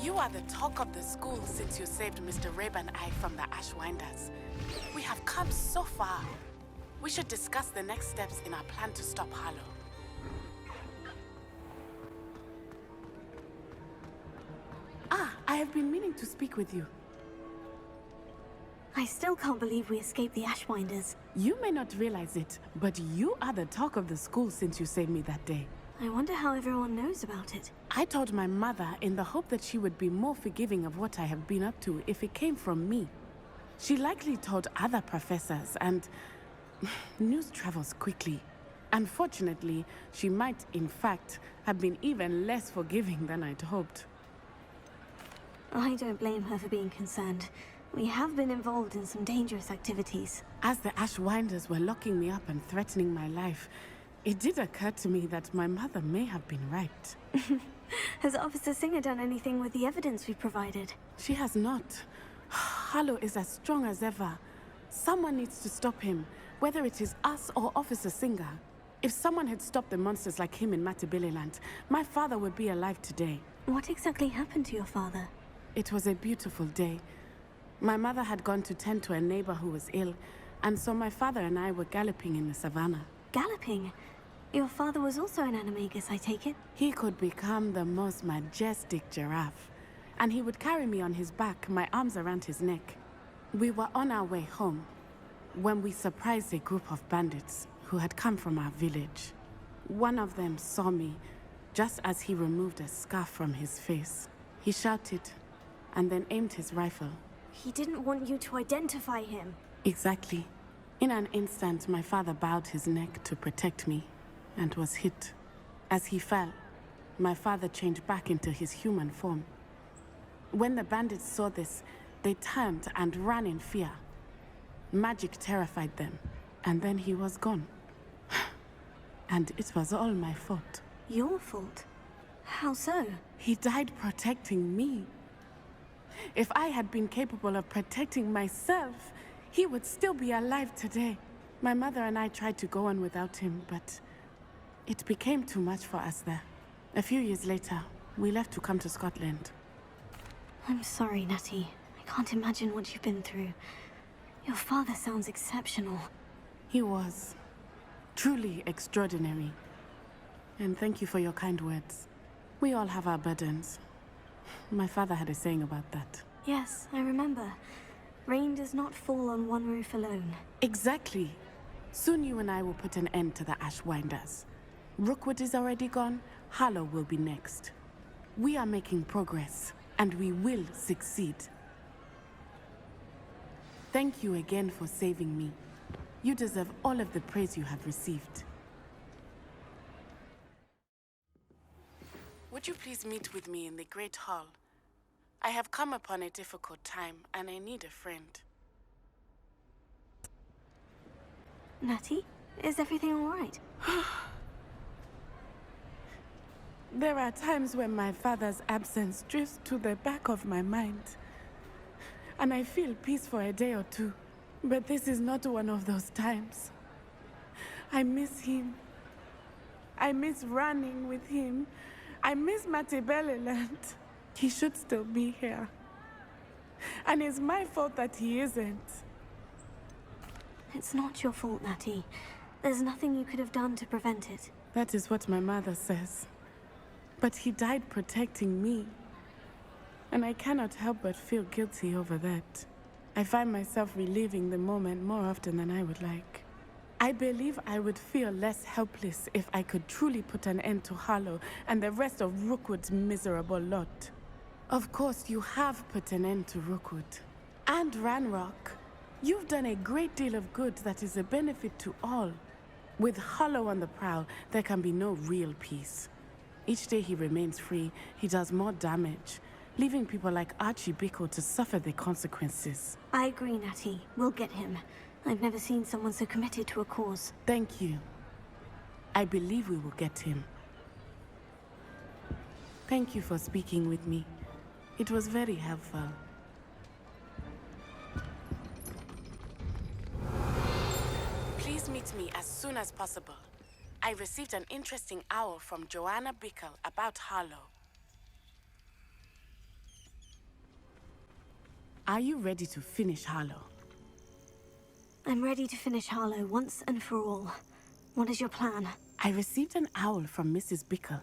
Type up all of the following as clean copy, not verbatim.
You are the talk of the school since you saved Mr. Rabe and I from the Ashwinders. We have come so far. We should discuss the next steps in our plan to stop Harlow. I have been meaning to speak with you. I still can't believe we escaped the Ashwinders. You may not realize it, but you are the talk of the school since you saved me that day. I wonder how everyone knows about it. I told my mother in the hope that she would be more forgiving of what I have been up to if it came from me. She likely told other professors, and news travels quickly. Unfortunately, she might, in fact, have been even less forgiving than I'd hoped. I don't blame her for being concerned. We have been involved in some dangerous activities. As the Ashwinders were locking me up and threatening my life, it did occur to me that my mother may have been right. Has Officer Singer done anything with the evidence we provided? She has not. Harlow is as strong as ever. Someone needs to stop him, whether it is us or Officer Singer. If someone had stopped the monsters like him in Matabeleland, my father would be alive today. What exactly happened to your father? It was a beautiful day. My mother had gone to tend to a neighbor who was ill, and so my father and I were galloping in the savannah. Galloping? Your father was also an animagus, I take it? He could become the most majestic giraffe, and he would carry me on his back, my arms around his neck. We were on our way home when we surprised a group of bandits who had come from our village. One of them saw me just as he removed a scarf from his face. He shouted and then aimed his rifle. He didn't want you to identify him. Exactly. In an instant, my father bowed his neck to protect me and was hit. As he fell, my father changed back into his human form. When the bandits saw this, they turned and ran in fear. Magic terrified them, and then he was gone. And it was all my fault. Your fault? How so? He died protecting me. If I had been capable of protecting myself, he would still be alive today. My mother and I tried to go on without him, but it became too much for us there. A few years later, we left to come to Scotland. I'm sorry, Natty. I can't imagine what you've been through. Your father sounds exceptional. He was. Truly extraordinary. And thank you for your kind words. We all have our burdens. My father had a saying about that. Yes, I remember. Rain does not fall on one roof alone. Exactly. Soon you and I will put an end to the Ashwinders. Rookwood is already gone. Harlow will be next. We are making progress, and we will succeed. Thank you again for saving me. You deserve all of the praise you have received. Would you please meet with me in the Great Hall? I have come upon a difficult time, and I need a friend. Natty, is everything all right? There are times when my father's absence drifts to the back of my mind, and I feel peace for a day or two. But this is not one of those times. I miss him. I miss running with him. I miss Matabeleland. He should still be here. And it's my fault that he isn't. It's not your fault, Natty. There's nothing you could have done to prevent it. That is what my mother says. But he died protecting me. And I cannot help but feel guilty over that. I find myself reliving the moment more often than I would like. I believe I would feel less helpless if I could truly put an end to Harlow and the rest of Rookwood's miserable lot. Of course, you have put an end to Rookwood. And Ranrock. You've done a great deal of good that is a benefit to all. With Harlow on the prowl, there can be no real peace. Each day he remains free, he does more damage, leaving people like Archie Bickle to suffer the consequences. I agree, Natty. We'll get him. I've never seen someone so committed to a cause. Thank you. I believe we will get him. Thank you for speaking with me. It was very helpful. Please meet me as soon as possible. I received an interesting owl from Joanna Bickle about Harlow. Are you ready to finish Harlow? I'm ready to finish Harlow once and for all. What is your plan? I received an owl from Mrs. Bickle.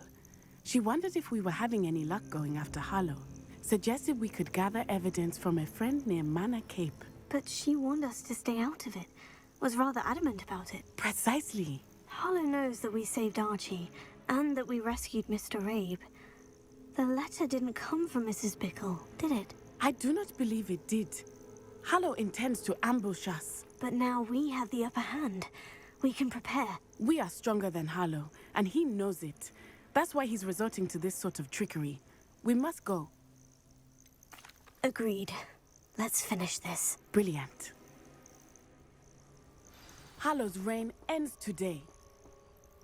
She wondered if we were having any luck going after Harlow. Suggested we could gather evidence from a friend near Manor Cape. But she warned us to stay out of it. Was rather adamant about it. Precisely. Harlow knows that we saved Archie, and that we rescued Mr. Abe. The letter didn't come from Mrs. Bickle, did it? I do not believe it did. Harlow intends to ambush us. But now we have the upper hand. We can prepare. We are stronger than Harlow, and he knows it. That's why he's resorting to this sort of trickery. We must go. Agreed. Let's finish this. Brilliant. Harlow's reign ends today.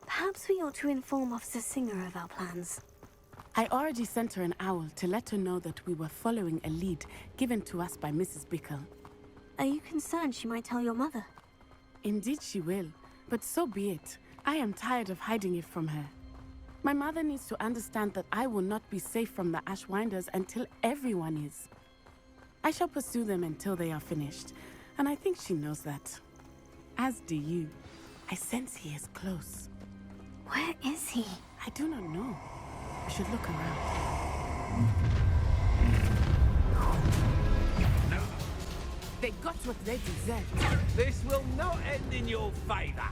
Perhaps we ought to inform Officer Singer of our plans. I already sent her an owl to let her know that we were following a lead given to us by Mrs. Bickle. Are you concerned she might tell your mother? Indeed she will, but so be it. I am tired of hiding it from her. My mother needs to understand that I will not be safe from the Ashwinders until everyone is. I shall pursue them until they are finished, and I think she knows that. As do you. I sense he is close. Where is he? I do not know. We should look around. No. They got what they deserved. This will not end in your favor.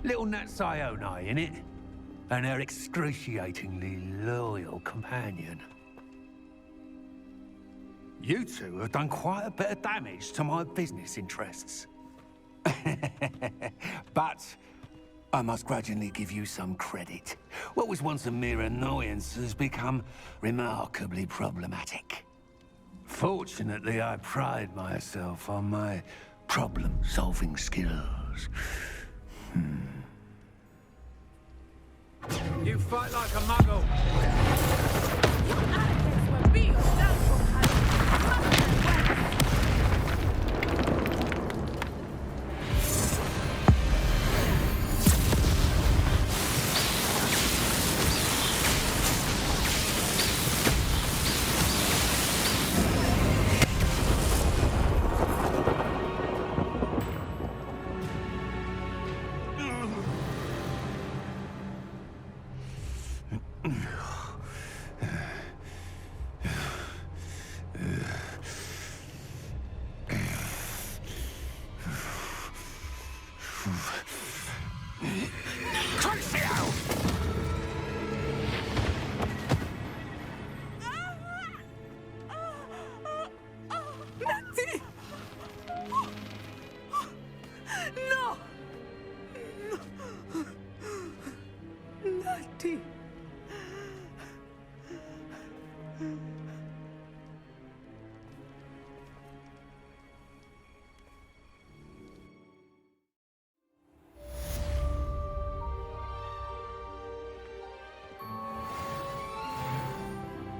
Little Nat Sione, innit? And her excruciatingly loyal companion. You two have done quite a bit of damage to my business interests. But I must grudgingly give you some credit. What was once a mere annoyance has become remarkably problematic. Fortunately, I pride myself on my problem-solving skills. You fight like a muggle. Your arrogance will be your downfall,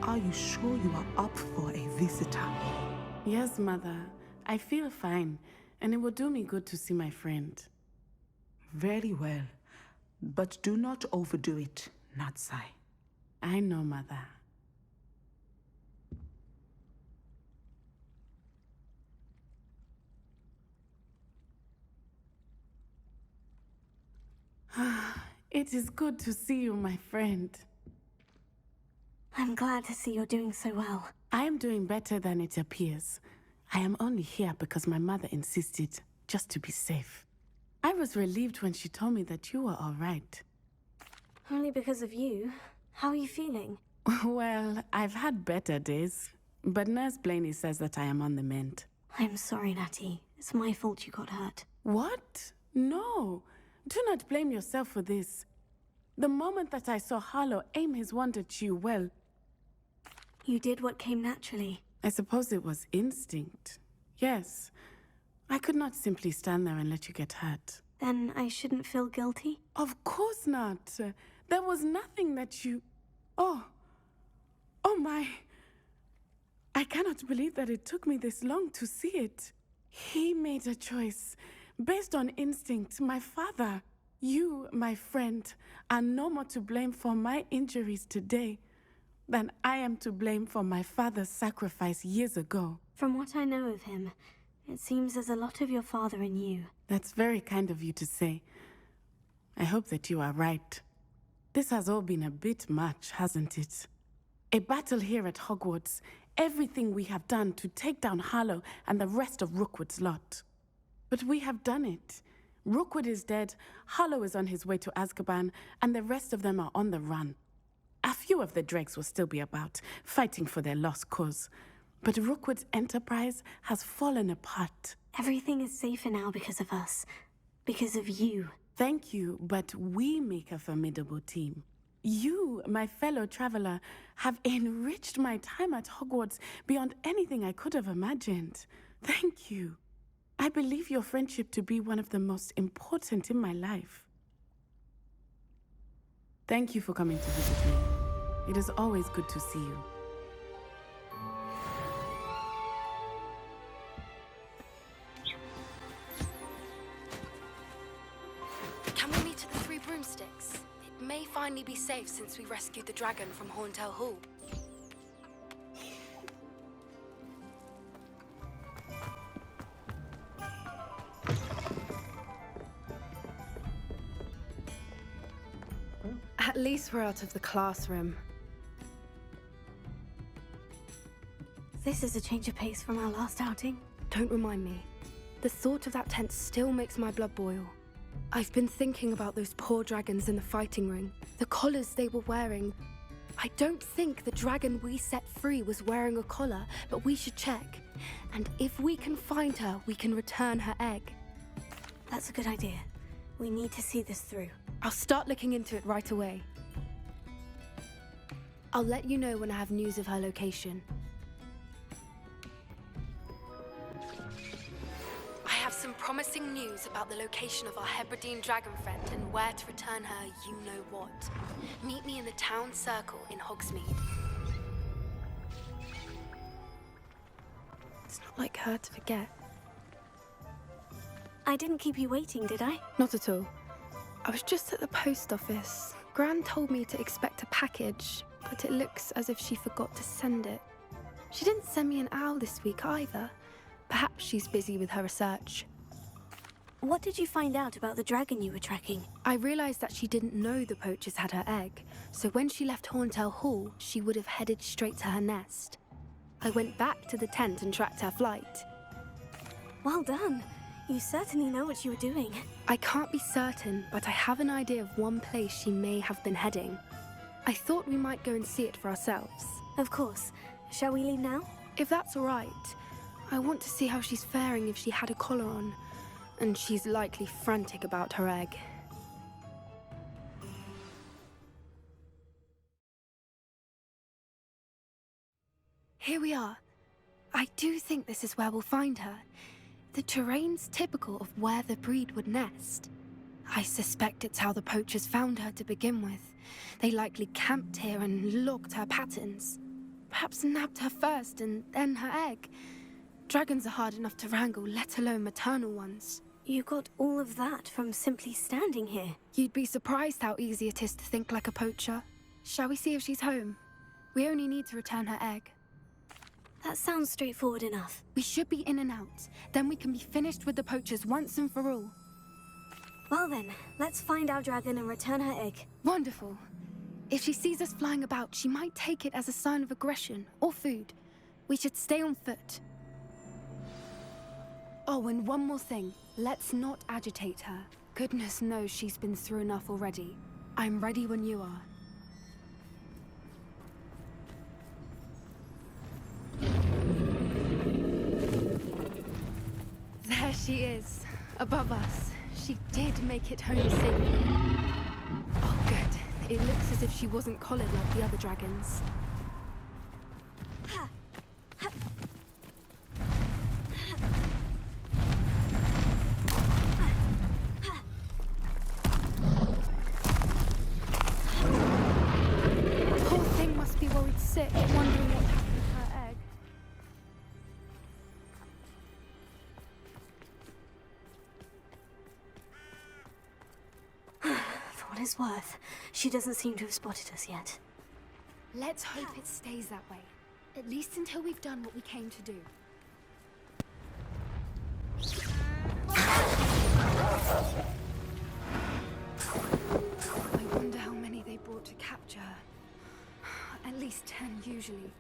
Are you sure you are up for a visitor? Yes, Mother. I feel fine, and it will do me good to see my friend. Very well. But do not overdo it, Natsai. I know, Mother. It is good to see you, my friend. I'm glad to see you're doing so well. I am doing better than it appears. I am only here because my mother insisted, just to be safe. I was relieved when she told me that you were all right. Only because of you. How are you feeling? Well, I've had better days, but Nurse Blaney says that I am on the mend. I'm sorry, Natty. It's my fault you got hurt. What? No. Do not blame yourself for this. The moment that I saw Harlow aim his wand at you, well... You did what came naturally. I suppose it was instinct. Yes. I could not simply stand there and let you get hurt. Then I shouldn't feel guilty? Of course not. There was nothing that you... Oh my... I cannot believe that it took me this long to see it. He made a choice. Based on instinct, my father... You, my friend, are no more to blame for my injuries today. then I am to blame for my father's sacrifice years ago. From what I know of him, it seems there's a lot of your father in you. That's very kind of you to say. I hope that you are right. This has all been a bit much, hasn't it? A battle here at Hogwarts, everything we have done to take down Harlow and the rest of Rookwood's lot. But we have done it. Rookwood is dead, Harlow is on his way to Azkaban, and the rest of them are on the run. A few of the dregs will still be about, fighting for their lost cause. But Rookwood's enterprise has fallen apart. Everything is safer now because of us. Because of you. Thank you, but we make a formidable team. You, my fellow traveler, have enriched my time at Hogwarts beyond anything I could have imagined. Thank you. I believe your friendship to be one of the most important in my life. Thank you for coming to visit me. It is always good to see you. Can we meet at the Three Broomsticks? It may finally be safe since we rescued the dragon from Horntail Hall. At least we're out of the classroom. This is a change of pace from our last outing. Don't remind me. The thought of that tent still makes my blood boil. I've been thinking about those poor dragons in the fighting ring. The collars they were wearing. I don't think the dragon we set free was wearing a collar, but we should check. And if we can find her, we can return her egg. That's a good idea. We need to see this through. I'll start looking into it right away. I'll let you know when I have news of her location. I have some promising news about the location of our Hebridean dragon friend and where to return her you-know-what. Meet me in the town circle in Hogsmeade. It's not like her to forget. I didn't keep you waiting, did I? Not at all. I was just at the post office. Gran told me to expect a package, but it looks as if she forgot to send it. She didn't send me an owl this week either. Perhaps she's busy with her research. What did you find out about the dragon you were tracking? I realized that she didn't know the poachers had her egg, so when she left Horntail Hall, she would have headed straight to her nest. I went back to the tent and tracked her flight. Well done. You certainly know what you were doing. I can't be certain, but I have an idea of one place she may have been heading. I thought we might go and see it for ourselves. Of course. Shall we leave now? If that's all right. I want to see how she's faring if she had a collar on. And she's likely frantic about her egg. Here we are. I do think this is where we'll find her. The terrain's typical of where the breed would nest. I suspect it's how the poachers found her to begin with. They likely camped here and logged her patterns. Perhaps nabbed her first and then her egg. Dragons are hard enough to wrangle, let alone maternal ones. You got all of that from simply standing here. You'd be surprised how easy it is to think like a poacher. Shall we see if she's home? We only need to return her egg. That sounds straightforward enough. We should be in and out. Then we can be finished with the poachers once and for all. Well then, let's find our dragon and return her egg. Wonderful. If she sees us flying about, she might take it as a sign of aggression or food. We should stay on foot. Oh, and one more thing. Let's not agitate her. Goodness knows she's been through enough already. I'm ready when you are. There she is, above us. She did make it home safely. Oh, good. It looks as if she wasn't collared like the other dragons. Poor thing must be worried sick, wondering what happened to her egg. For what it's worth, she doesn't seem to have spotted us yet. Let's hope it stays that way. At least until we've done what we came to do. I wonder how many they brought to capture her. At least 10 usually.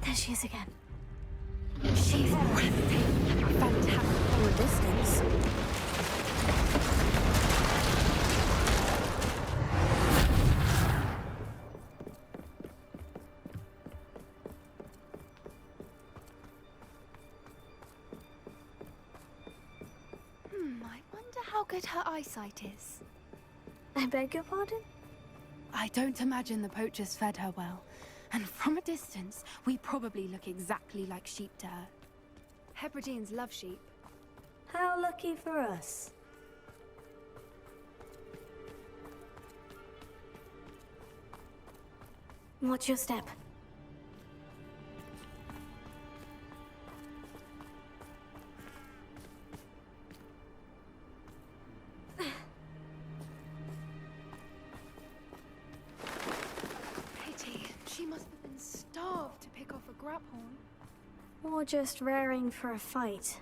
There she is again. She's breathtaking. Fantastic. From a distance. I wonder how good her eyesight is. I beg your pardon? I don't imagine the poachers fed her well. And from a distance, we probably look exactly like sheep to her. Hebrideans love sheep. How lucky for us. Watch your step. Pity. She must have been starved to pick off a graphorn. Or just raring for a fight.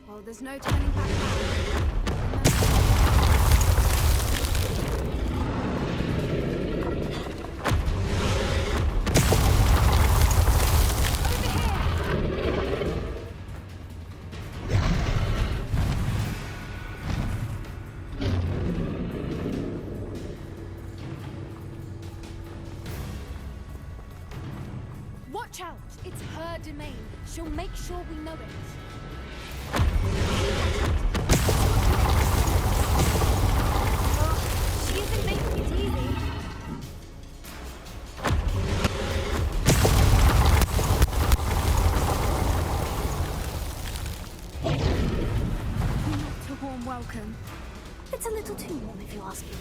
Well, there's no turning back now. Watch out! It's her domain. She'll make sure we know it. She isn't making it easy. Not a warm welcome. It's a little too warm if you ask me.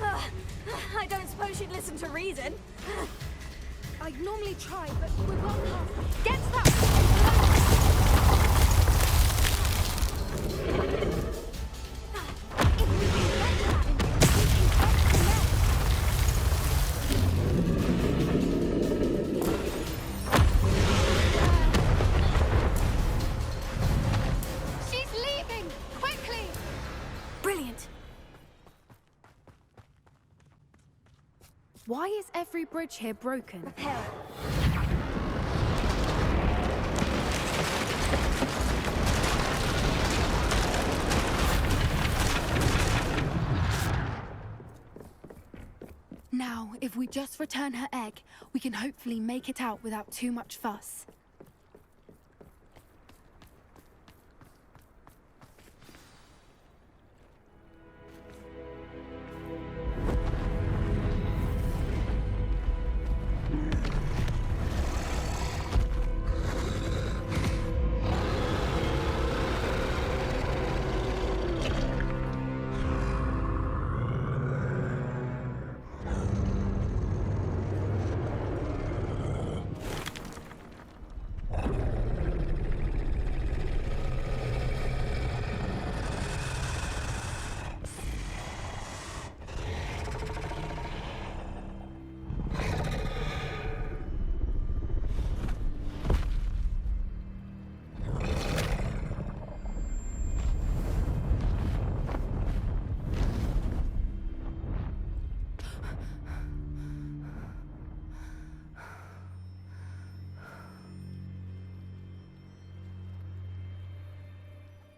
Ugh, I don't suppose she'd listen to reason. I'd normally try, but we're well past. Get to that! If we can get to that, we can get to next. She's leaving! Quickly! Brilliant. Why is every bridge here broken? Repair. Now, if we just return her egg, we can hopefully make it out without too much fuss.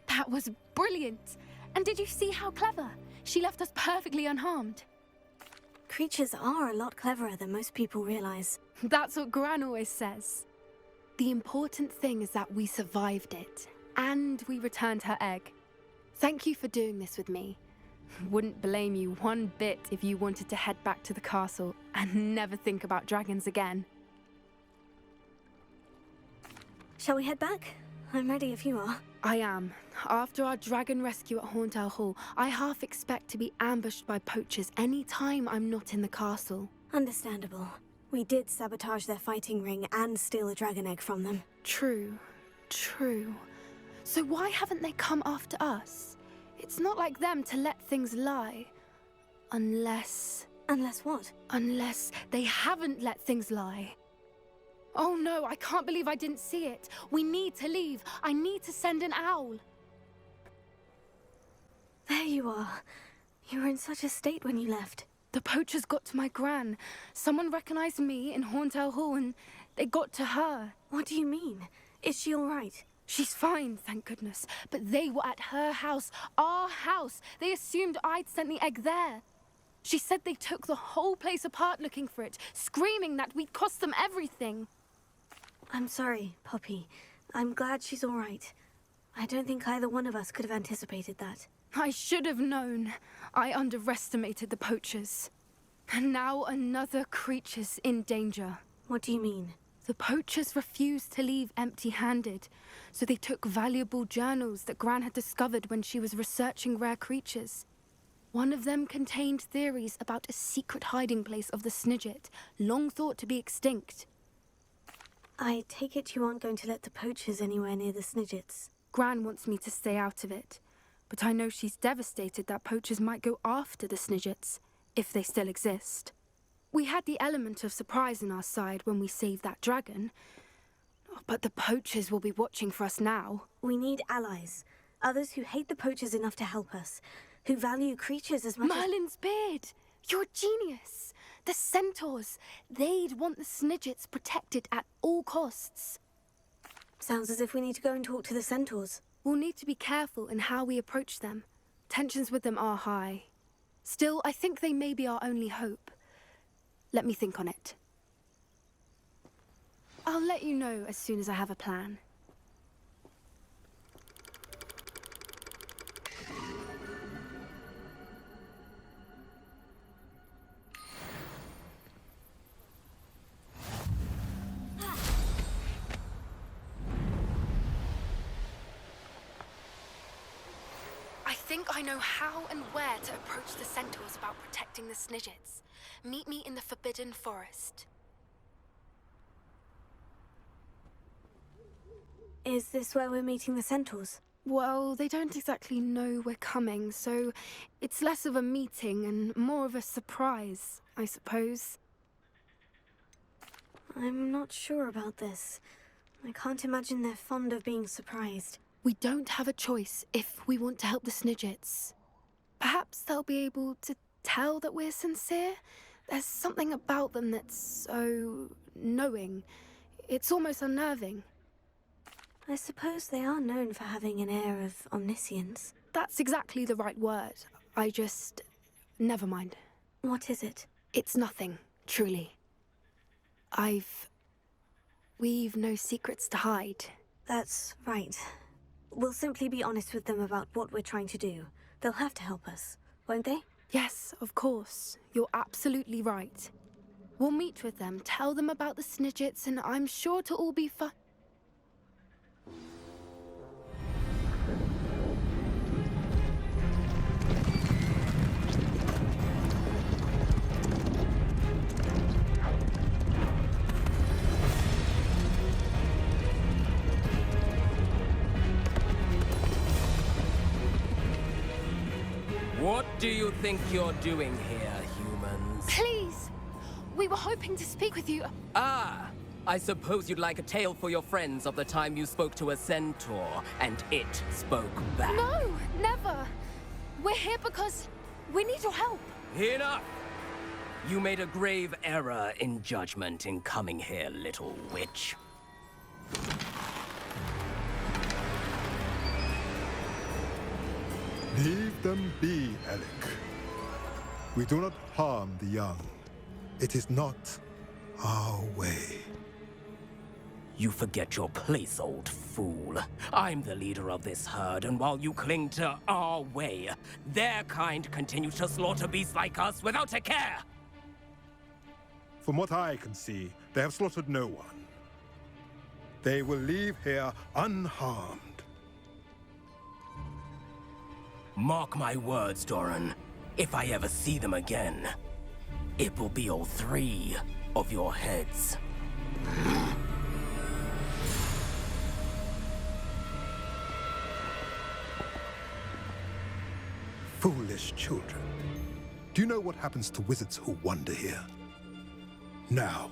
That was brilliant! And did you see how clever? She left us perfectly unharmed. Creatures are a lot cleverer than most people realize. That's what Gran always says. The important thing is that we survived it, and we returned her egg. Thank you for doing this with me. Wouldn't blame you one bit if you wanted to head back to the castle and never think about dragons again. Shall we head back? I'm ready if you are. I am. After our dragon rescue at Horntail Hall, I half expect to be ambushed by poachers any time I'm not in the castle. Understandable. We did sabotage their fighting ring and steal a dragon egg from them. True. So why haven't they come after us? It's not like them to let things lie. Unless what? Unless they haven't let things lie. Oh no, I can't believe I didn't see it. We need to leave. I need to send an owl. There you are. You were in such a state when you left. The poachers got to my gran. Someone recognized me in Horntail Hall and they got to her. What do you mean? Is she all right? She's fine, thank goodness. But they were at her house, our house. They assumed I'd sent the egg there. She said they took the whole place apart looking for it, screaming that we'd cost them everything. I'm sorry, Poppy. I'm glad she's all right. I don't think either one of us could have anticipated that. I should have known. I underestimated the poachers. And now another creature's in danger. What do you mean? The poachers refused to leave empty-handed, so they took valuable journals that Gran had discovered when she was researching rare creatures. One of them contained theories about a secret hiding place of the Snidget, long thought to be extinct. I take it you aren't going to let the poachers anywhere near the Snidgets. Gran wants me to stay out of it, but I know she's devastated that poachers might go after the Snidgets, if they still exist. We had the element of surprise on our side when we saved that dragon, but the poachers will be watching for us now. We need allies. Others who hate the poachers enough to help us, who value creatures as much Merlin's beard! You're a genius! The centaurs! They'd want the Snidgets protected at all costs. Sounds as if we need to go and talk to the centaurs. We'll need to be careful in how we approach them. Tensions with them are high. Still, I think they may be our only hope. Let me think on it. I'll let you know as soon as I have a plan. I think I know how and where to approach the centaurs about protecting the Snidgets. Meet me in the Forbidden Forest. Is this where we're meeting the centaurs? Well, they don't exactly know we're coming, so it's less of a meeting and more of a surprise, I suppose. I'm not sure about this. I can't imagine they're fond of being surprised. We don't have a choice if we want to help the Snidgets. Perhaps they'll be able to tell that we're sincere. There's something about them that's so knowing. It's almost unnerving. I suppose they are known for having an air of omniscience. That's exactly the right word. Never mind. What is it? It's nothing, truly. We've no secrets to hide. That's right. We'll simply be honest with them about what we're trying to do. They'll have to help us, won't they? Yes, of course. You're absolutely right. We'll meet with them, tell them about the Snidgets, and I'm sure it'll all be fun. What do you think you're doing here, humans? Please! We were hoping to speak with you. Ah! I suppose you'd like a tale for your friends of the time you spoke to a centaur, and it spoke back. No, never! We're here because we need your help. Enough! You made a grave error in judgment in coming here, little witch. Leave them be, Alec. We do not harm the young. It is not our way. You forget your place, old fool. I'm the leader of this herd, and while you cling to our way, their kind continue to slaughter beasts like us without a care! From what I can see, they have slaughtered no one. They will leave here unharmed. Mark my words, Doran. If I ever see them again, it will be all 3 of your heads. Foolish children. Do you know what happens to wizards who wander here? Now,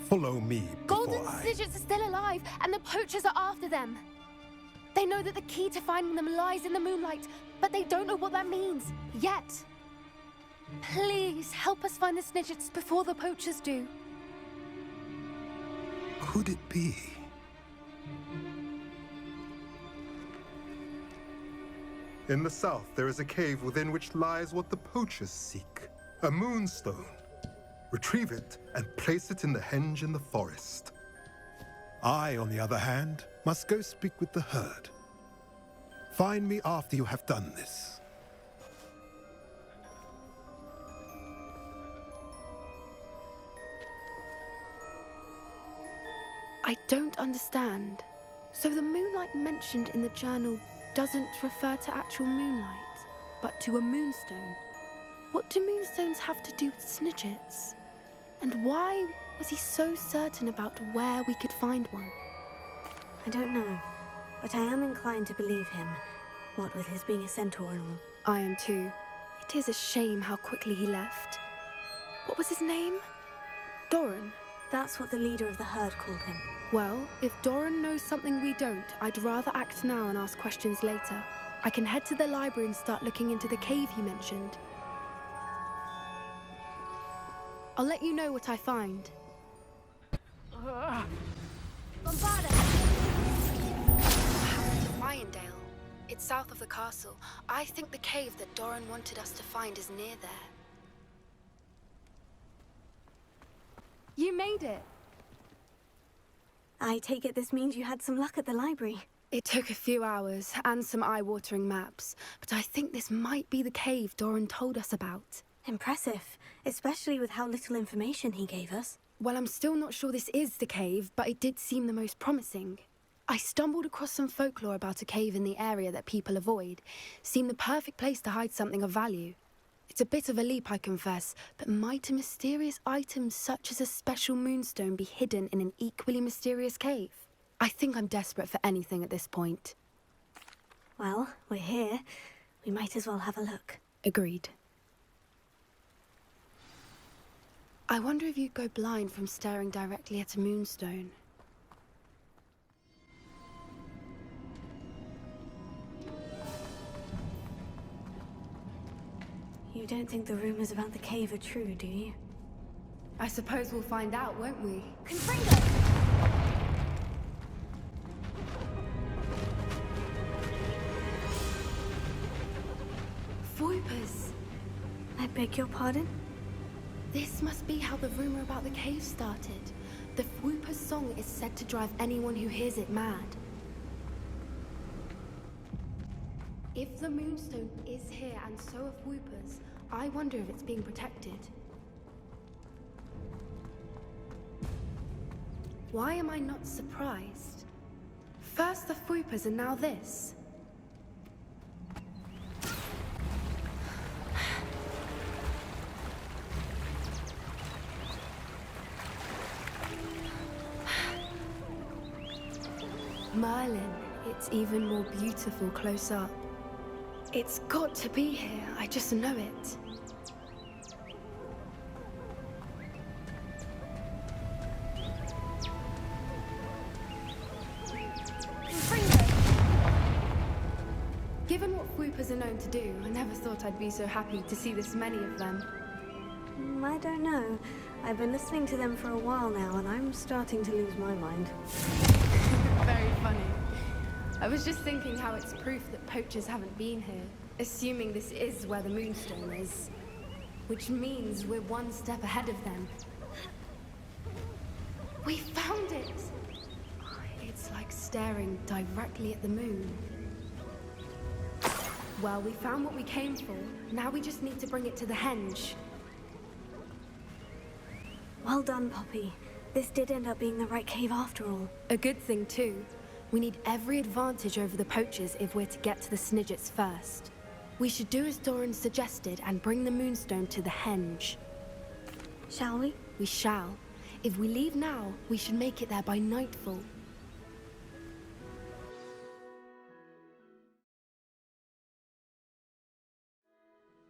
follow me before Golden I... Snidgets are still alive, and the poachers are after them. They know that the key to finding them lies in the moonlight, but they don't know what that means, yet. Please, help us find the Snidgets before the poachers do. Could it be? In the south, there is a cave within which lies what the poachers seek. A moonstone. Retrieve it and place it in the henge in the forest. I, on the other hand, must go speak with the herd. Find me after you have done this. I don't understand. So the moonlight mentioned in the journal doesn't refer to actual moonlight, but to a moonstone. What do moonstones have to do with Snidgets? And why was he so certain about where we could find one? I don't know, but I am inclined to believe him, what with his being a centaur and all. I am too. It is a shame how quickly he left. What was his name? Doran? That's what the leader of the herd called him. Well, if Doran knows something we don't, I'd rather act now and ask questions later. I can head to the library and start looking into the cave he mentioned. I'll let you know what I find. Bombarda! To Ryandale. It's south of the castle. I think the cave that Doran wanted us to find is near there. You made it! I take it this means you had some luck at the library. It took a few hours and some eye-watering maps, but I think this might be the cave Doran told us about. Impressive, especially with how little information he gave us. Well, I'm still not sure this is the cave, but it did seem the most promising. I stumbled across some folklore about a cave in the area that people avoid. Seemed the perfect place to hide something of value. It's a bit of a leap, I confess, but might a mysterious item such as a special moonstone be hidden in an equally mysterious cave? I think I'm desperate for anything at this point. Well, we're here. We might as well have a look. Agreed. I wonder if you'd go blind from staring directly at a moonstone. You don't think the rumors about the cave are true, do you? I suppose we'll find out, won't we? Confringo! Voipers! I beg your pardon? This must be how the rumor about the cave started. The Whooper's song is said to drive anyone who hears it mad. If the Moonstone is here and so are Whoopers, I wonder if it's being protected. Why am I not surprised? First the Whoopers and now this. Merlin, it's even more beautiful close up. It's got to be here, I just know it. Given what Whoopers are known to do, I never thought I'd be so happy to see this many of them. I don't know. I've been listening to them for a while now, and I'm starting to lose my mind. Very funny. I was just thinking how it's proof that poachers haven't been here, assuming this is where the Moonstone is. Which means we're one step ahead of them. We found it! It's like staring directly at the moon. Well, we found what we came for. Now we just need to bring it to the henge. Well done, Poppy. This did end up being the right cave after all. A good thing, too. We need every advantage over the poachers if we're to get to the Snidgets first. We should do as Doran suggested and bring the moonstone to the henge. Shall we? We shall. If we leave now, we should make it there by nightfall.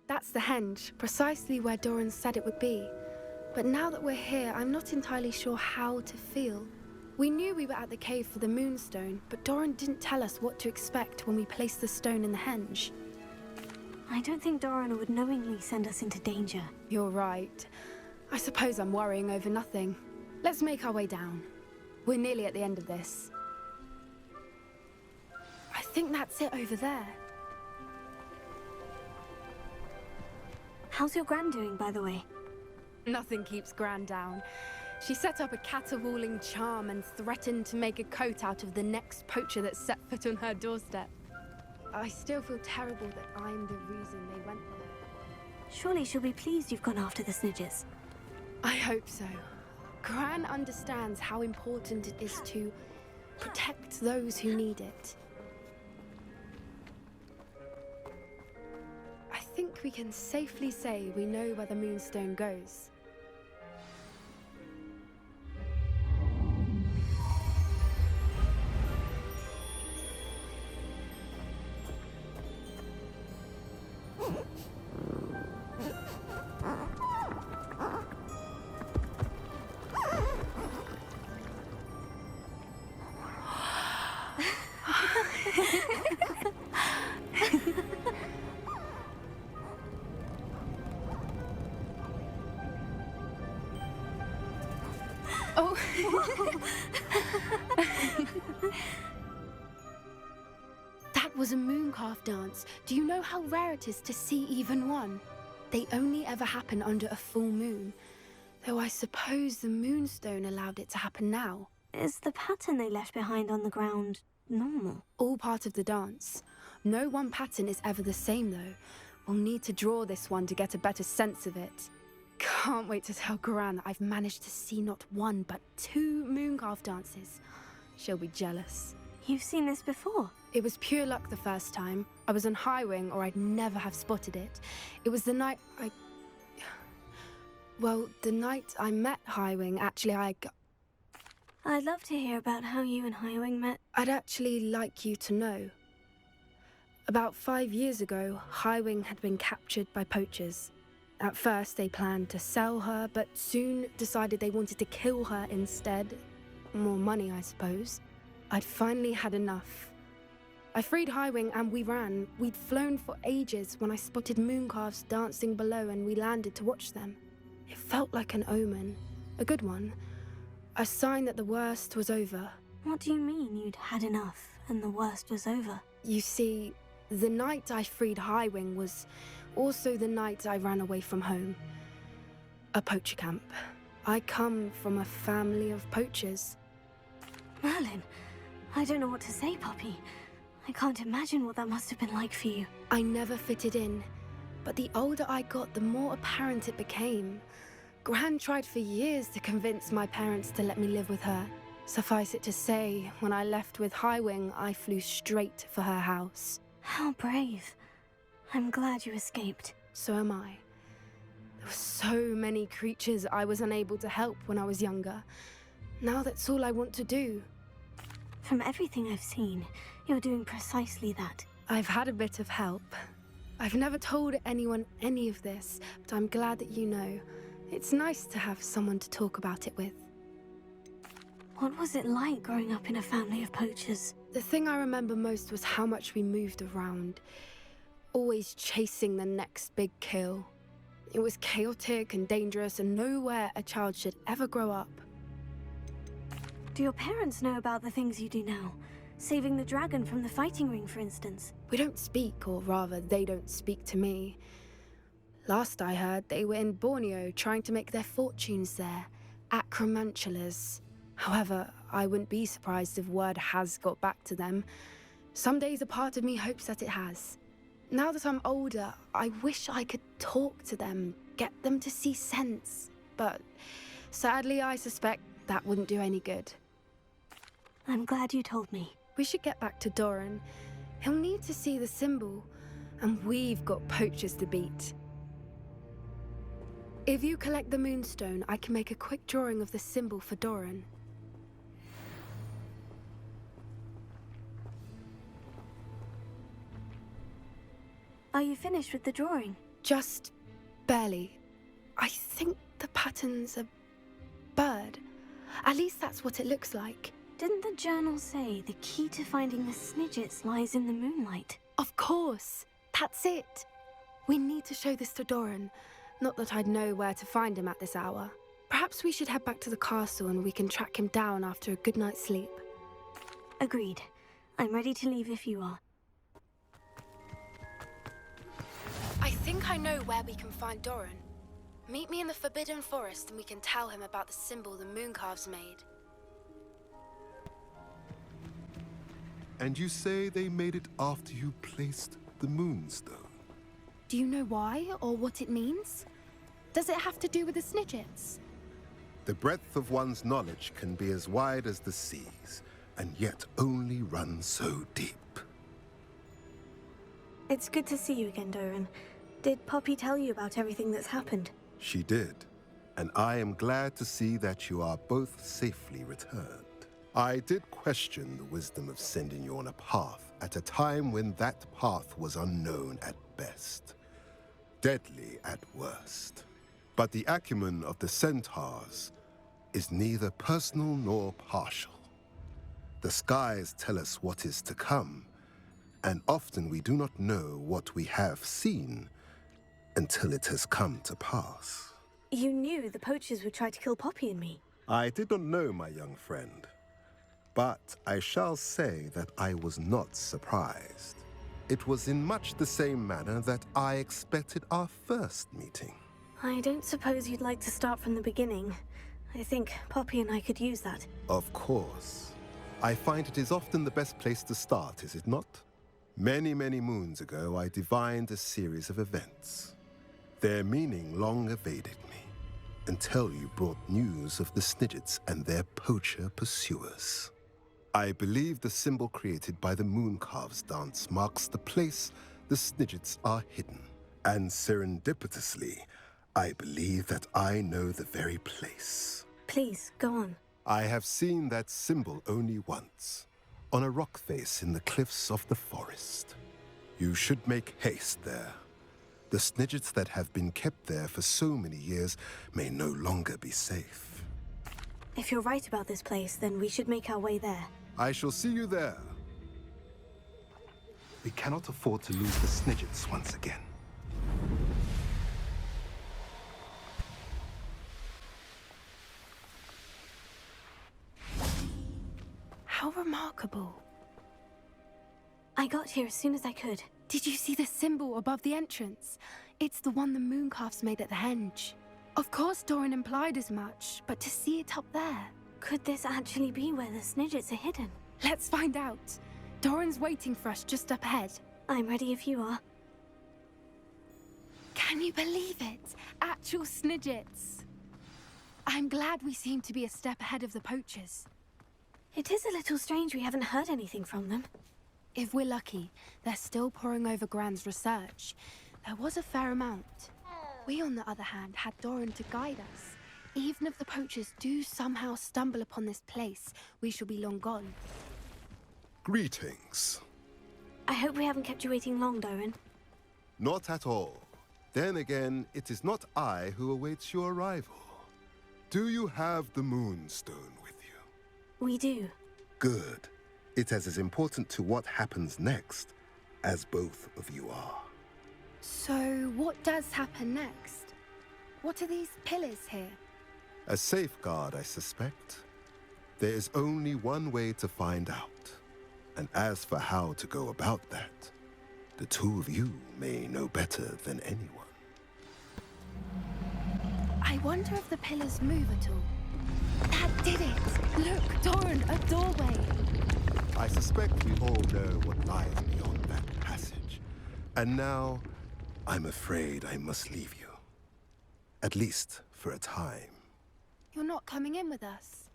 That's the henge, precisely where Doran said it would be. But now that we're here, I'm not entirely sure how to feel. We knew we were at the cave for the moonstone, but Doran didn't tell us what to expect when we placed the stone in the henge. I don't think Doran would knowingly send us into danger. You're right. I suppose I'm worrying over nothing. Let's make our way down. We're nearly at the end of this. I think that's it over there. How's your Gran doing, by the way? Nothing keeps Gran down. She set up a caterwauling charm and threatened to make a coat out of the next poacher that set foot on her doorstep. I still feel terrible that I'm the reason they went there. Surely she'll be pleased you've gone after the Snidgets. I hope so. Gran understands how important it is to protect those who need it. I think we can safely say we know where the moonstone goes. Oh. That was a mooncalf dance. Do you know how rare it is to see even one? They only ever happen under a full moon. Though I suppose the moonstone allowed it to happen now. Is the pattern they left behind on the ground normal? All part of the dance. No one pattern is ever the same, though. We'll need to draw this one to get a better sense of it. Can't wait to tell Gran that I've managed to see not one, but 2 mooncalf dances. She'll be jealous. You've seen this before? It was pure luck the first time. I was on Highwing, or I'd never have spotted it. It was the night the night I met Highwing, actually, I'd love to hear about how you and Highwing met. I'd actually like you to know. About 5 years ago, Highwing had been captured by poachers. At first, they planned to sell her, but soon decided they wanted to kill her instead. More money, I suppose. I'd finally had enough. I freed Highwing and we ran. We'd flown for ages when I spotted mooncalves dancing below and we landed to watch them. It felt like an omen. A good one. A sign that the worst was over. What do you mean you'd had enough and the worst was over? You see, the night I freed Highwing was also the night I ran away from home. A poacher camp. I come from a family of poachers. Merlin, I don't know what to say, Poppy. I can't imagine what that must have been like for you. I never fitted in, but the older I got, the more apparent it became. Gran tried for years to convince my parents to let me live with her. Suffice it to say, when I left with Highwing, I flew straight for her house. How brave. I'm glad you escaped. So am I. There were so many creatures I was unable to help when I was younger. Now that's all I want to do. From everything I've seen, you're doing precisely that. I've had a bit of help. I've never told anyone any of this, but I'm glad that you know. It's nice to have someone to talk about it with. What was it like growing up in a family of poachers? The thing I remember most was how much we moved around. Always chasing the next big kill. It was chaotic and dangerous and nowhere a child should ever grow up. Do your parents know about the things you do now? Saving the dragon from the fighting ring, for instance? We don't speak, or rather, they don't speak to me. Last I heard, they were in Borneo trying to make their fortunes there. Acromantulas. However, I wouldn't be surprised if word has got back to them. Some days a part of me hopes that it has. Now that I'm older, I wish I could talk to them, get them to see sense. But sadly, I suspect that wouldn't do any good. I'm glad you told me. We should get back to Doran. He'll need to see the symbol, and we've got poachers to beat. If you collect the moonstone, I can make a quick drawing of the symbol for Doran. Are you finished with the drawing? Just barely. I think the pattern's a bird. At least that's what it looks like. Didn't the journal say the key to finding the Snidgets lies in the moonlight? Of course. That's it. We need to show this to Doran. Not that I'd know where to find him at this hour. Perhaps we should head back to the castle and we can track him down after a good night's sleep. Agreed. I'm ready to leave if you are. I think I know where we can find Doran. Meet me in the Forbidden Forest and we can tell him about the symbol the Mooncalves made. And you say they made it after you placed the moonstone? Do you know why or what it means? Does it have to do with the Snidgets? The breadth of one's knowledge can be as wide as the seas, and yet only run so deep. It's good to see you again, Doran. Did Poppy tell you about everything that's happened? She did, and I am glad to see that you are both safely returned. I did question the wisdom of sending you on a path at a time when that path was unknown at best, deadly at worst. But the acumen of the centaurs is neither personal nor partial. The skies tell us what is to come, and often we do not know what we have seen until it has come to pass. You knew the poachers would try to kill Poppy and me. I did not know, my young friend, but I shall say that I was not surprised. It was in much the same manner that I expected our first meeting. I don't suppose you'd like to start from the beginning. I think Poppy and I could use that. Of course. I find it is often the best place to start, is it not? Many, many moons ago, I divined a series of events. Their meaning long evaded me, until you brought news of the Snidgets and their poacher pursuers. I believe the symbol created by the Mooncalves dance marks the place the Snidgets are hidden. And serendipitously, I believe that I know the very place. Please, go on. I have seen that symbol only once, on a rock face in the cliffs of the forest. You should make haste there. The Snidgets that have been kept there for so many years may no longer be safe. If you're right about this place, then we should make our way there. I shall see you there. We cannot afford to lose the Snidgets once again. How remarkable. I got here as soon as I could. Did you see the symbol above the entrance? It's the one the Mooncalves made at the henge. Of course Doran implied as much, but to see it up there... Could this actually be where the Snidgets are hidden? Let's find out. Doran's waiting for us just up ahead. I'm ready if you are. Can you believe it? Actual Snidgets. I'm glad we seem to be a step ahead of the poachers. It is a little strange we haven't heard anything from them. If we're lucky, they're still poring over Gran's research. There was a fair amount. We, on the other hand, had Doran to guide us. Even if the poachers do somehow stumble upon this place, we shall be long gone. Greetings. I hope we haven't kept you waiting long, Doran. Not at all. Then again, it is not I who awaits your arrival. Do you have the Moonstone with you? We do. Good. It is as important to what happens next as both of you are. So, what does happen next? What are these pillars here? A safeguard, I suspect. There is only one way to find out. And as for how to go about that, the two of you may know better than anyone. I wonder if the pillars move at all. That did it! Look, Doran, a doorway! I suspect we all know what lies beyond that passage. And now, I'm afraid I must leave you. At least for a time. You're not coming in with us.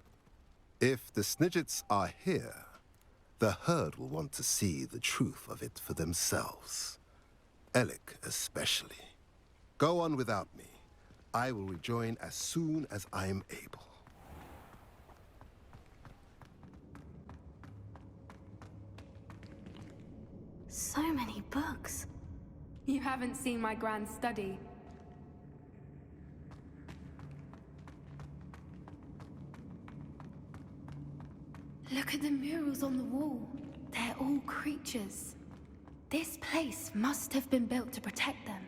If the Snidgets are here, the herd will want to see the truth of it for themselves. Alec especially. Go on without me. I will rejoin as soon as I am able. So many books. You haven't seen my grand study. Look at the murals on the wall. They're all creatures. This place must have been built to protect them.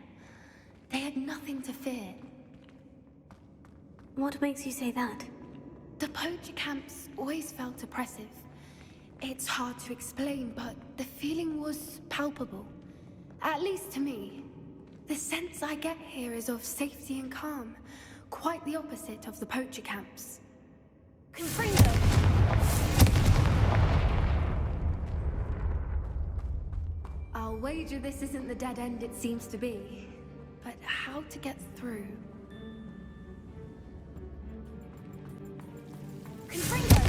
They had nothing to fear. What makes you say that? The poacher camps always felt oppressive. It's hard to explain, but the feeling was palpable. At least to me. The sense I get here is of safety and calm. Quite the opposite of the poacher camps. Confringo! I'll wager this isn't the dead end it seems to be. But how to get through? Confringo!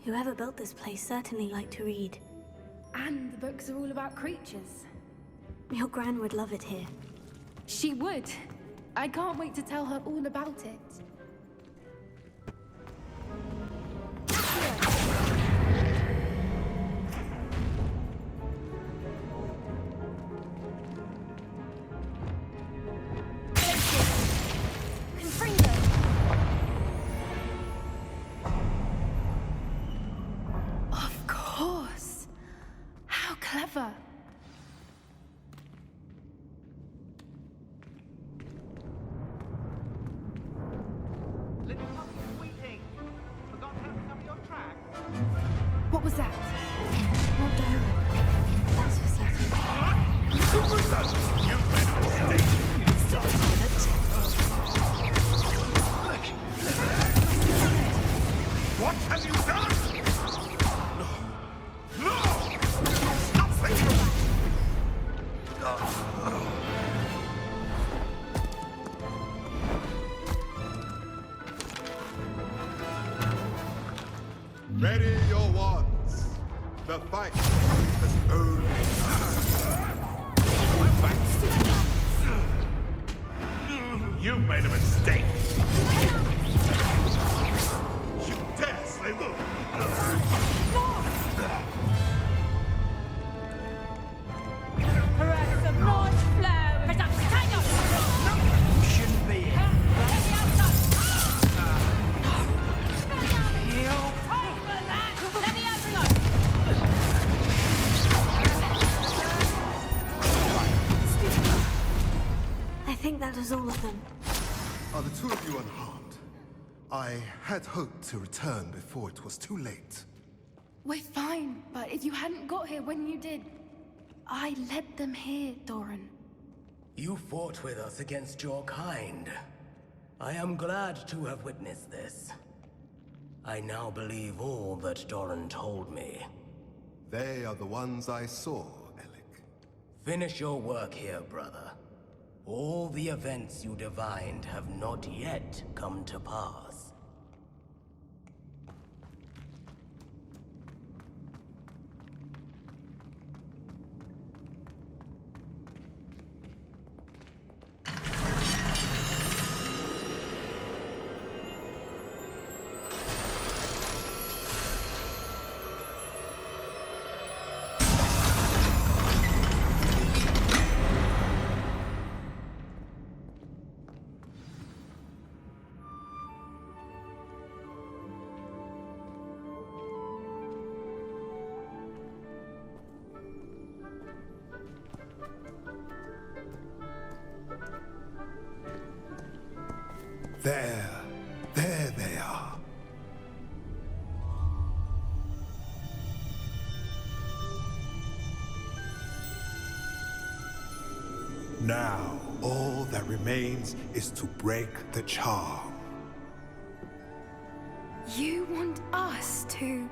Whoever built this place certainly liked to read. And the books are all about creatures. Your Gran would love it here. She would. I can't wait to tell her all about it. Of course. How clever. What was that? Not Doran. That's for certain. What have you done? No! Stop it! Ready your wands. The fight has only You made a mistake. You dare say look. You shouldn't be here. I think that was all of them. Are the two of you unharmed? I had hoped to return before it was too late. We're fine, but if you hadn't got here when you did, I led them here, Doran. You fought with us against your kind. I am glad to have witnessed this. I now believe all that Doran told me. They are the ones I saw, Alec. Finish your work here, brother. All the events you divined have not yet come to pass. There they are. Now, all that remains is to break the charm. You want us to...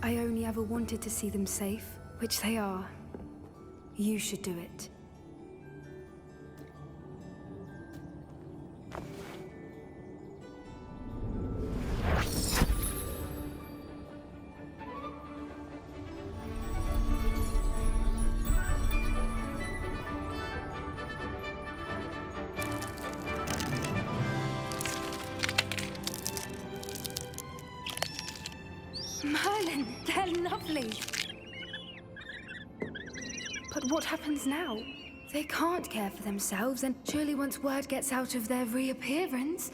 I only ever wanted to see them safe, which they are. You should do it. Merlin, they're lovely. But what happens now? They can't care for themselves, and surely once word gets out of their reappearance...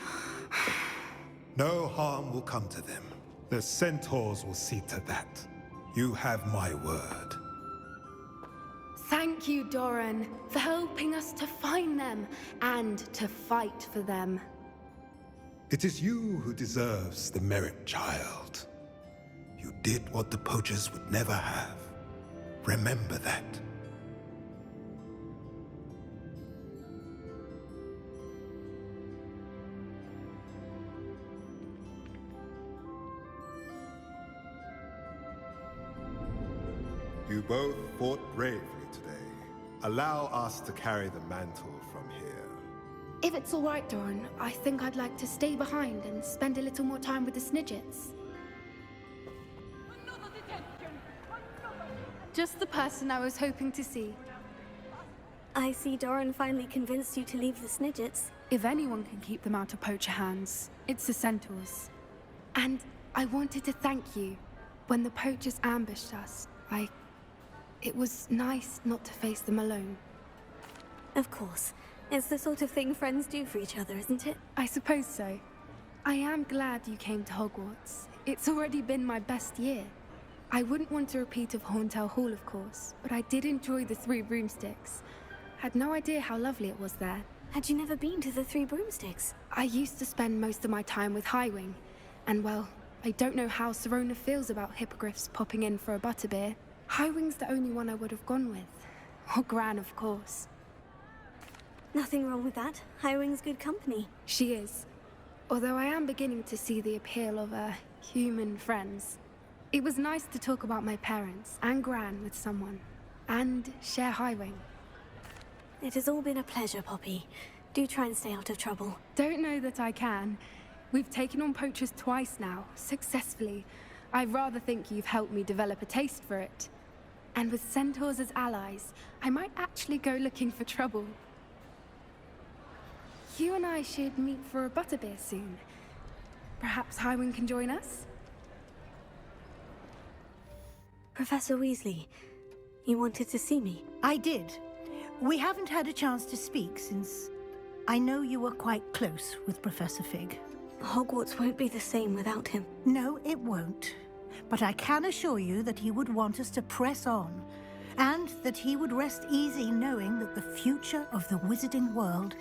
No harm will come to them. The centaurs will see to that. You have my word. Thank you, Doran, for helping us to find them and to fight for them. It is you who deserves the merit, child. You did what the poachers would never have. Remember that. You both fought bravely today. Allow us to carry the mantle from here. If it's all right, Doran, I think I'd like to stay behind and spend a little more time with the Snidgets. Just the person I was hoping to see. I see Doran finally convinced you to leave the Snidgets. If anyone can keep them out of poacher hands, it's the centaurs. And I wanted to thank you. When the poachers ambushed us, it was nice not to face them alone. Of course. It's the sort of thing friends do for each other, isn't it? I suppose so. I am glad you came to Hogwarts. It's already been my best year. I wouldn't want a repeat of Horntail Hall, of course, but I did enjoy the Three Broomsticks. Had no idea how lovely it was there. Had you never been to the Three Broomsticks? I used to spend most of my time with Highwing, and well, I don't know how Serona feels about hippogriffs popping in for a butterbeer. Highwing's the only one I would have gone with. Or Gran, of course. Nothing wrong with that. Highwing's good company. She is. Although I am beginning to see the appeal of human friends. It was nice to talk about my parents and Gran with someone. And share Highwing. It has all been a pleasure, Poppy. Do try and stay out of trouble. Don't know that I can. We've taken on poachers twice now, successfully. I rather think you've helped me develop a taste for it. And with centaurs as allies, I might actually go looking for trouble. You and I should meet for a butterbeer soon. Perhaps Highwing can join us? Professor Weasley, you wanted to see me? I did. We haven't had a chance to speak since... I know you were quite close with Professor Fig. Hogwarts won't be the same without him. No, it won't. But I can assure you that he would want us to press on, and that he would rest easy knowing that the future of the wizarding world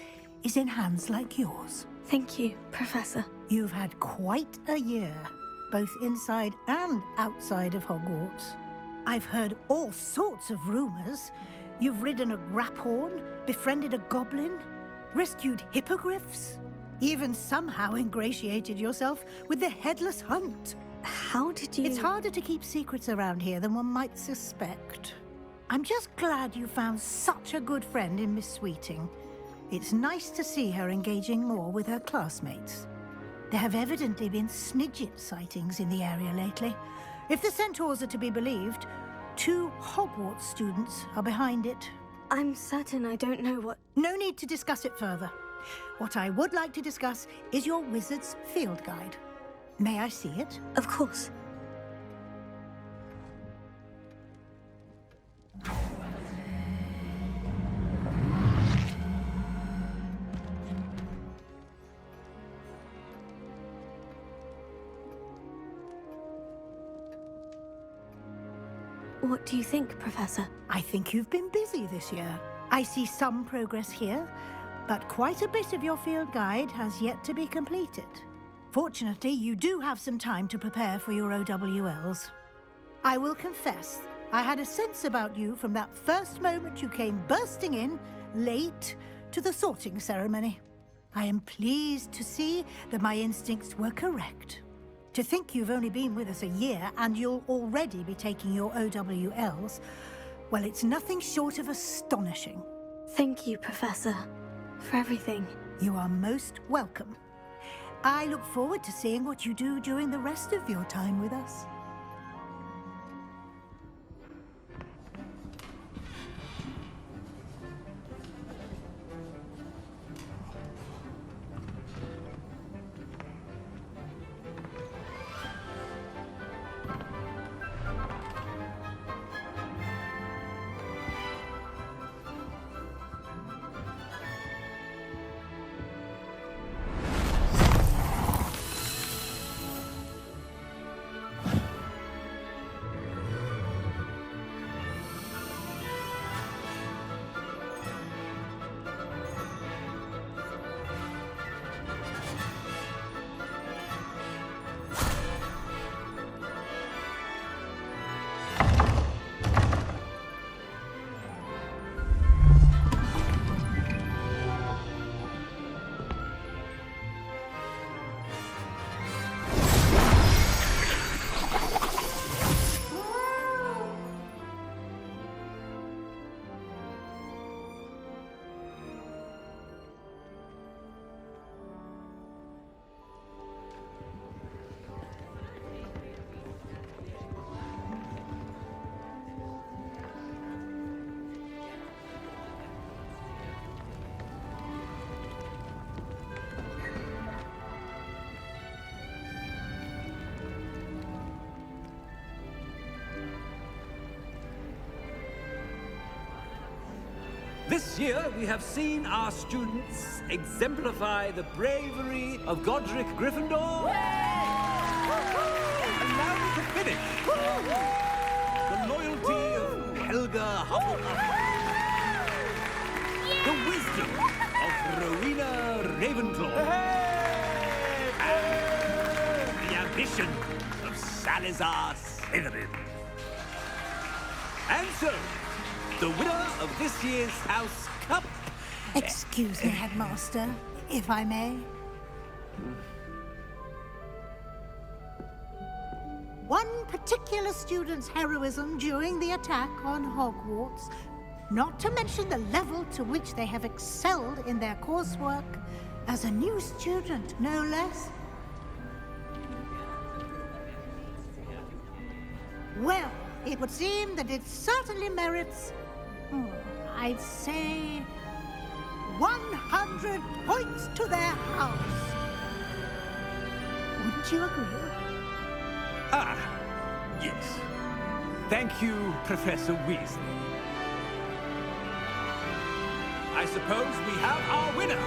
is in hands like yours. Thank you, Professor. You've had quite a year, both inside and outside of Hogwarts. I've heard all sorts of rumors. You've ridden a graphorn, befriended a goblin, rescued hippogriffs, even somehow ingratiated yourself with the Headless Hunt. How did you... It's harder to keep secrets around here than one might suspect. I'm just glad you found such a good friend in Miss Sweeting. It's nice to see her engaging more with her classmates. There have evidently been Snidget sightings in the area lately. If the centaurs are to be believed, 2 Hogwarts students are behind it. I'm certain I don't know what... No need to discuss it further. What I would like to discuss is your wizard's field guide. May I see it? Of course. What do you think, Professor? I think you've been busy this year. I see some progress here, But quite a bit of your field guide has yet to be completed. Fortunately, you do have some time to prepare for your OWLs. I will confess, I had a sense about you from that first moment you came bursting in, late, to the sorting ceremony. I am pleased to see that my instincts were correct. To think you've only been with us a year and you'll already be taking your OWLs, well, it's nothing short of astonishing. Thank you, Professor, for everything. You are most welcome. I look forward to seeing what you do during the rest of your time with us. This year, we have seen our students exemplify the bravery of Godric Gryffindor. And now to finish, the loyalty of Helga Hufflepuff. The wisdom of Rowena Ravenclaw. And the ambition of Salazar Slytherin. And so, the winner of this year's House Cup... Excuse me, Headmaster, if I may. One particular student's heroism during the attack on Hogwarts, not to mention the level to which they have excelled in their coursework, as a new student, no less. Well, it would seem that it certainly merits... I'd say 100 points to their house. Wouldn't you agree? Ah, yes. Thank you, Professor Weasley. I suppose we have our winner.